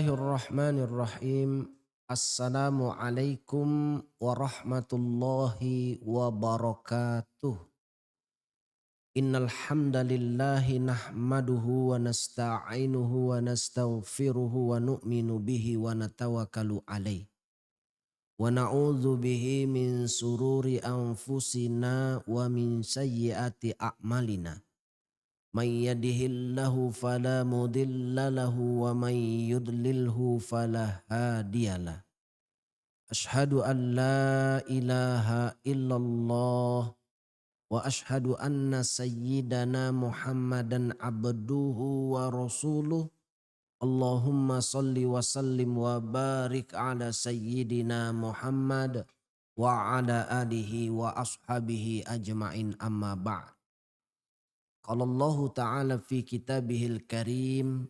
Bismillahirrahmanirrahim. Assalamualaikum warahmatullahi wabarakatuh. Innal hamdalillahi nahmaduhu wa nasta'inuhu wa nastaghfiruhu wa nu'minu bihi wa natawakkalu alaih. Wa na'udzu bihi min sururi anfusina wa min sayyiati a'malina. Man yahdihillahu fala mudilla lahu wa man yudlilhu fala hadiyalah. Ashhadu an la ilaha illallah wa ashhadu anna sayyidana Muhammadan abduhu wa rasuluh. Allahumma salli wa sallim wa barik ala sayyidina Muhammad wa ala alihi wa ashabihi ajma'in amma ba'd. Qala Allah Ta'ala fi kitabihil karim,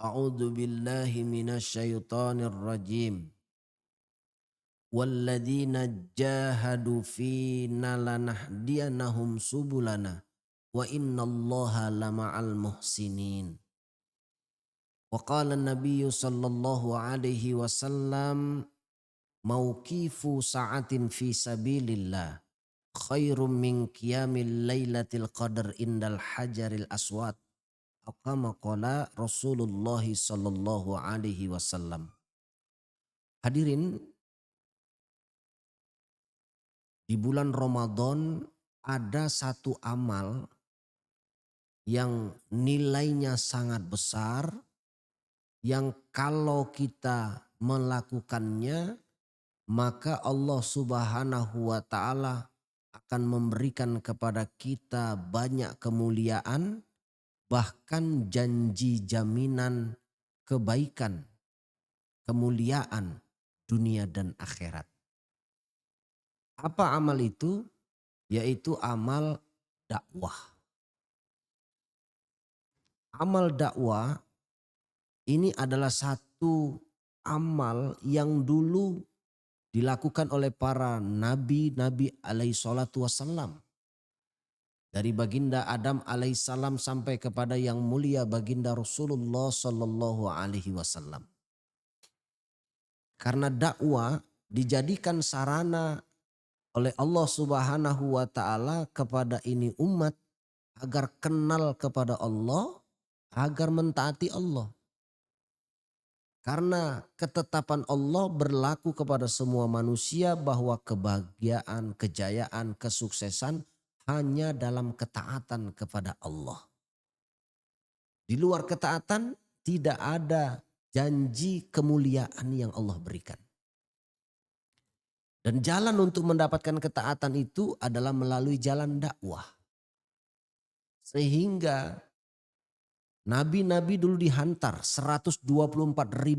a'udzu billahi minasyaitonir rajim. Walladzina jahadu fina lanahdiyanahum subulana wa innallaha lama'al muhsinin. Wa qala an-nabiyyu sallallahu alaihi wasallam mauqifu sa'atin fi sabilillah khairum min qiyamil lailatul qadar indal hajaril aswad. Kama qala Rasulullah sallallahu alaihi wasallam. Hadirin, di bulan Ramadan ada satu amal yang nilainya sangat besar, yang kalau kita melakukannya maka Allah Subhanahu wa ta'ala akan memberikan kepada kita banyak kemuliaan, bahkan janji jaminan kebaikan, kemuliaan dunia dan akhirat. Apa amal itu? Yaitu amal dakwah. Amal dakwah ini adalah satu amal yang dulu dilakukan oleh para nabi-nabi alaihi salatu wassalam. Dari baginda Adam alaihissalam sampai kepada yang mulia baginda Rasulullah sallallahu alaihi wasallam. Karena dakwah dijadikan sarana oleh Allah Subhanahu wa ta'ala kepada ini umat agar kenal kepada Allah, agar mentaati Allah. Karena ketetapan Allah berlaku kepada semua manusia bahwa kebahagiaan, kejayaan, kesuksesan hanya dalam ketaatan kepada Allah. Di luar ketaatan tidak ada janji kemuliaan yang Allah berikan. Dan jalan untuk mendapatkan ketaatan itu adalah melalui jalan dakwah. Sehingga nabi-nabi dulu dihantar, 124.000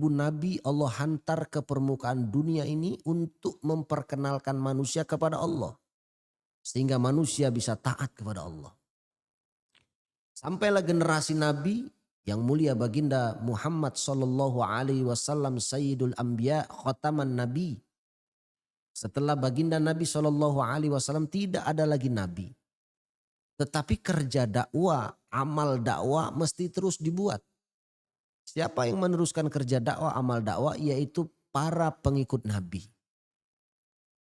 nabi Allah hantar ke permukaan dunia ini untuk memperkenalkan manusia kepada Allah. Sehingga manusia bisa taat kepada Allah. Sampailah generasi nabi yang mulia baginda Muhammad sallallahu alaihi wasallam sayyidul anbiya khataman nabi. Setelah baginda Nabi sallallahu alaihi wasallam tidak ada lagi nabi. Tetapi kerja dakwah, amal dakwah mesti terus dibuat. Siapa yang meneruskan kerja dakwah, amal dakwah, yaitu para pengikut Nabi.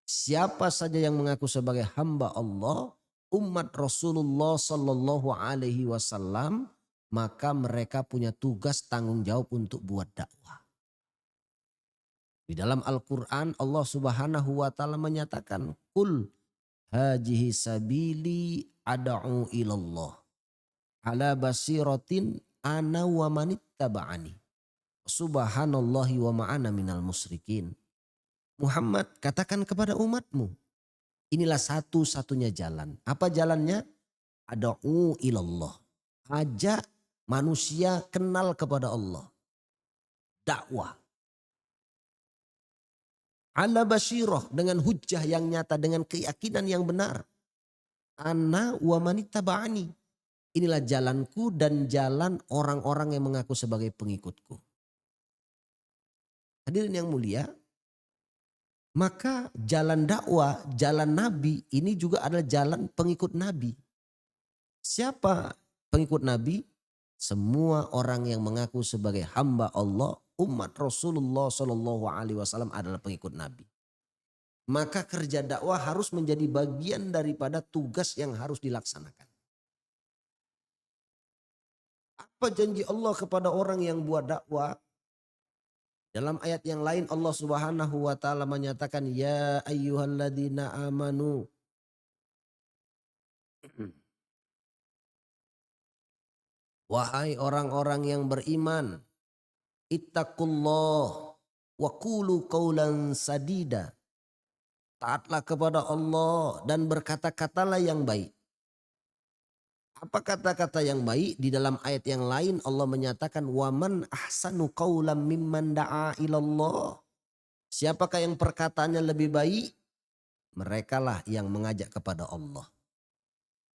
Siapa saja yang mengaku sebagai hamba Allah, umat Rasulullah sallallahu alaihi wasallam, maka mereka punya tugas tanggung jawab untuk buat dakwah. Di dalam Al-Quran Allah Subhanahu wa ta'ala menyatakan, Qul hajihi sabili ada'u ilallah ala basiratin ana wa manittaba'ani subhanallahi wa ma'ana minal musyrikin. Muhammad, katakan kepada umatmu, inilah satu-satunya jalan. Apa jalannya? Ada'u ilallah. Ajak manusia kenal kepada Allah. Dakwah. Ala basyirah, dengan hujjah yang nyata, dengan keyakinan yang benar. Ana wa manittaba'ani. Inilah jalanku dan jalan orang-orang yang mengaku sebagai pengikutku. Hadirin yang mulia, maka jalan dakwah, jalan Nabi ini juga adalah jalan pengikut Nabi. Siapa pengikut Nabi? Semua orang yang mengaku sebagai hamba Allah umat Rasulullah Shallallahu Alaihi Wasallam adalah pengikut Nabi. Maka kerja dakwah harus menjadi bagian daripada tugas yang harus dilaksanakan. Apa janji Allah kepada orang yang buat dakwah? Dalam ayat yang lain Allah Subhanahu wa taala menyatakan ya ayyuhalladzina amanu wahai orang-orang yang beriman ittaqullah wa qulu qaulan sadida. Taatlah kepada Allah dan berkata-katalah yang baik. Apa kata-kata yang baik? Di dalam ayat yang lain Allah menyatakan waman ahsanu qaulam mimman da'a ilallah. Siapakah yang perkataannya lebih baik? Merekalah yang mengajak kepada Allah.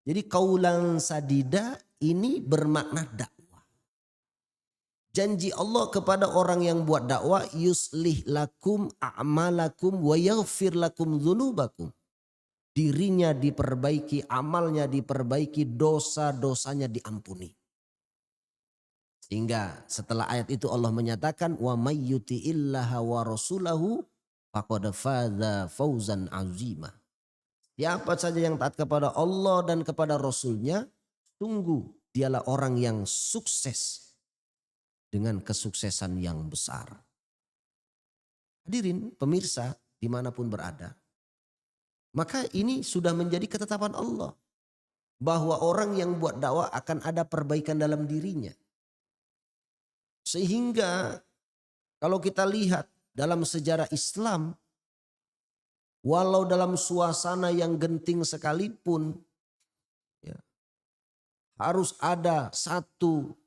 Jadi qaulan sadida ini bermakna dakwah. Janji Allah kepada orang yang buat dakwah yuslih lakum a'malakum wa yaghfir lakum dzunubakum. Dirinya diperbaiki, amalnya diperbaiki, dosa-dosanya diampuni. Sehingga setelah ayat itu Allah menyatakan wa may yuti'illaha wa rasulahu faqad faza fauzan azima. Siapa saja yang taat kepada Allah dan kepada Rasulnya, sungguh dialah orang yang sukses dengan kesuksesan yang besar. Hadirin pemirsa dimanapun berada. Maka ini sudah menjadi ketetapan Allah. Bahwa orang yang buat dakwah akan ada perbaikan dalam dirinya. Sehingga kalau kita lihat dalam sejarah Islam. Walau dalam suasana yang genting sekalipun. Ya, harus ada satu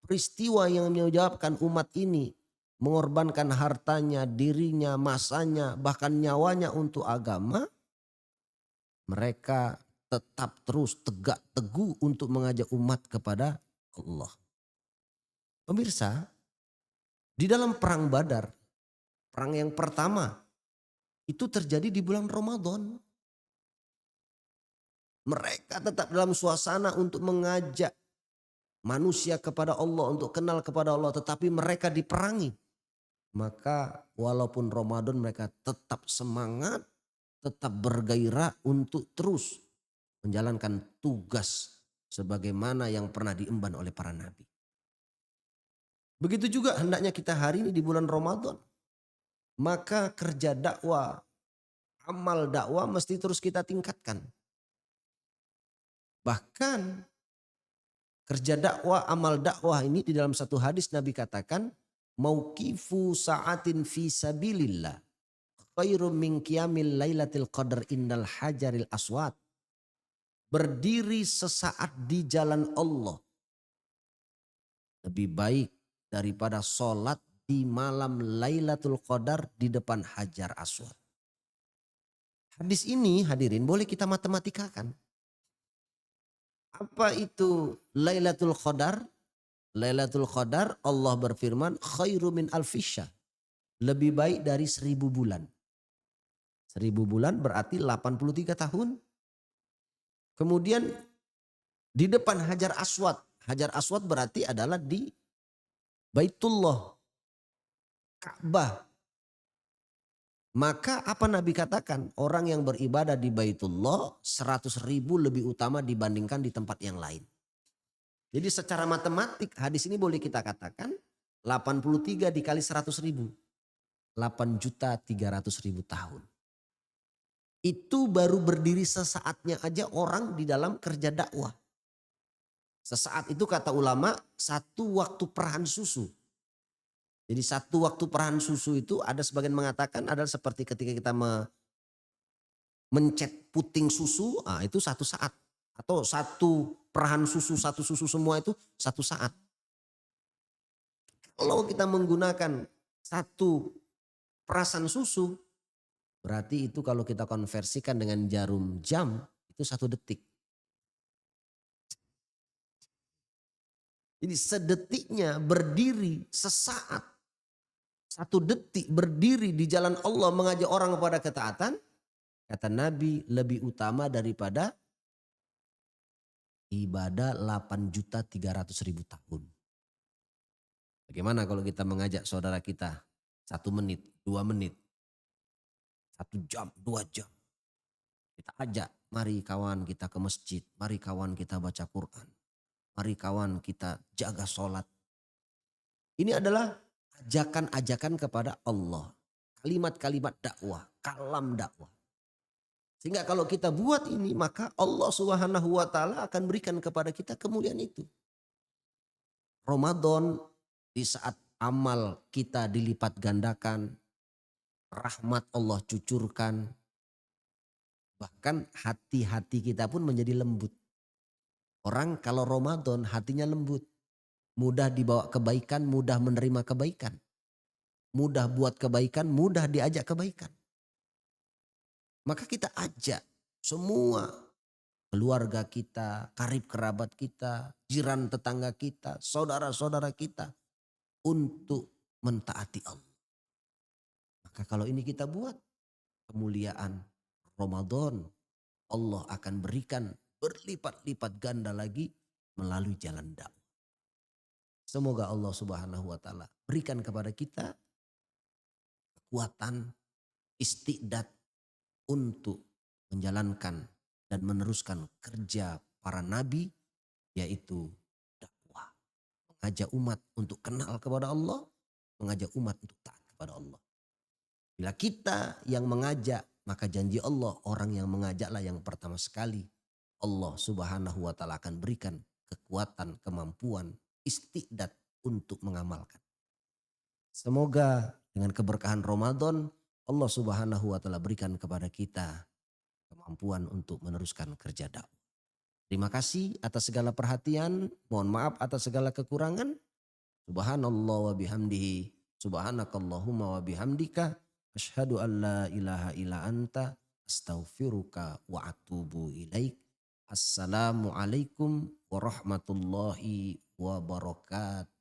peristiwa yang menyebabkan umat ini. Mengorbankan hartanya, dirinya, masanya, bahkan nyawanya untuk agama. Mereka tetap terus tegak teguh untuk mengajak umat kepada Allah. Pemirsa, di dalam perang Badar, perang yang pertama itu terjadi di bulan Ramadan. Mereka tetap dalam suasana untuk mengajak manusia kepada Allah, untuk kenal kepada Allah, tetapi mereka diperangi. Maka walaupun Ramadan mereka tetap semangat, tetap bergairah untuk terus menjalankan tugas sebagaimana yang pernah diemban oleh para nabi. Begitu juga hendaknya kita hari ini di bulan Ramadan. Maka kerja dakwah, amal dakwah mesti terus kita tingkatkan. Bahkan kerja dakwah, amal dakwah ini di dalam satu hadis Nabi katakan, mauqifu sa'atin fi sabilillah khairum min qiyamil lailatul qadar indal hajaril aswad. Berdiri sesaat di jalan Allah lebih baik daripada sholat di malam Lailatul Qadar di depan Hajar Aswad. Hadis ini hadirin boleh kita matematikakan. Apa itu Lailatul Qadar? Lailatul Qadar Allah berfirman khairu min alfisya. Lebih baik dari 1000 bulan. 1000 bulan berarti 83 tahun. Kemudian di depan Hajar Aswad. Hajar Aswad berarti adalah di Baitullah. Ka'bah. Maka apa Nabi katakan? Orang yang beribadah di Baitullah 100.000 lebih utama dibandingkan di tempat yang lain. Jadi secara matematik hadis ini boleh kita katakan 83 dikali 100.000. 8.300.000 tahun. Itu baru berdiri sesaatnya aja orang di dalam kerja dakwah. Sesaat itu kata ulama satu waktu perahan susu. Jadi satu waktu perahan susu itu ada sebagian mengatakan adalah seperti ketika kita mencet puting susu, itu satu saat. Atau satu perahan susu, satu susu semua itu satu saat. Kalau kita menggunakan satu perasan susu, berarti itu kalau kita konversikan dengan jarum jam, itu 1 detik. Jadi sedetiknya berdiri sesaat. 1 detik berdiri di jalan Allah mengajak orang kepada ketaatan. Kata Nabi lebih utama daripada ibadah 8.300.000 tahun. Bagaimana kalau kita mengajak saudara kita 1 menit, 2 menit, 1 jam, 2 jam. Kita ajak, mari kawan kita ke masjid, mari kawan kita baca Quran, mari kawan kita jaga sholat. Ini adalah ajakan-ajakan kepada Allah. Kalimat-kalimat dakwah, kalam dakwah. Sehingga kalau kita buat ini maka Allah Subhanahu wa taala akan berikan kepada kita kemuliaan itu. Ramadan di saat amal kita dilipat gandakan, rahmat Allah cucurkan, bahkan hati-hati kita pun menjadi lembut. Orang kalau Ramadan hatinya lembut, mudah dibawa kebaikan, mudah menerima kebaikan, mudah buat kebaikan, mudah diajak kebaikan. Maka kita ajak semua keluarga kita, karib kerabat kita, jiran tetangga kita, saudara-saudara kita untuk mentaati Allah. Maka kalau ini kita buat, kemuliaan Ramadan Allah akan berikan berlipat-lipat ganda lagi melalui jalan dakwah. Semoga Allah Subhanahu wa taala berikan kepada kita kekuatan, istiqdat untuk menjalankan dan meneruskan kerja para nabi, yaitu dakwah. Mengajak umat untuk kenal kepada Allah, mengajak umat untuk taat kepada Allah. Bila kita yang mengajak, maka janji Allah orang yang mengajaklah yang pertama sekali Allah Subhanahu wa taala akan berikan kekuatan, kemampuan, istiqdat untuk mengamalkan. Semoga dengan keberkahan Ramadan Allah Subhanahu wa taala berikan kepada kita kemampuan untuk meneruskan kerja dakwah. Terima kasih atas segala perhatian, mohon maaf atas segala kekurangan. Subhanallah wa bihamdihi, subhanakallahumma wa bihamdika, asyhadu an la ilaha illa anta, astaghfiruka wa atubu ilaik. Assalamualaikum warahmatullahi wabarakatuh.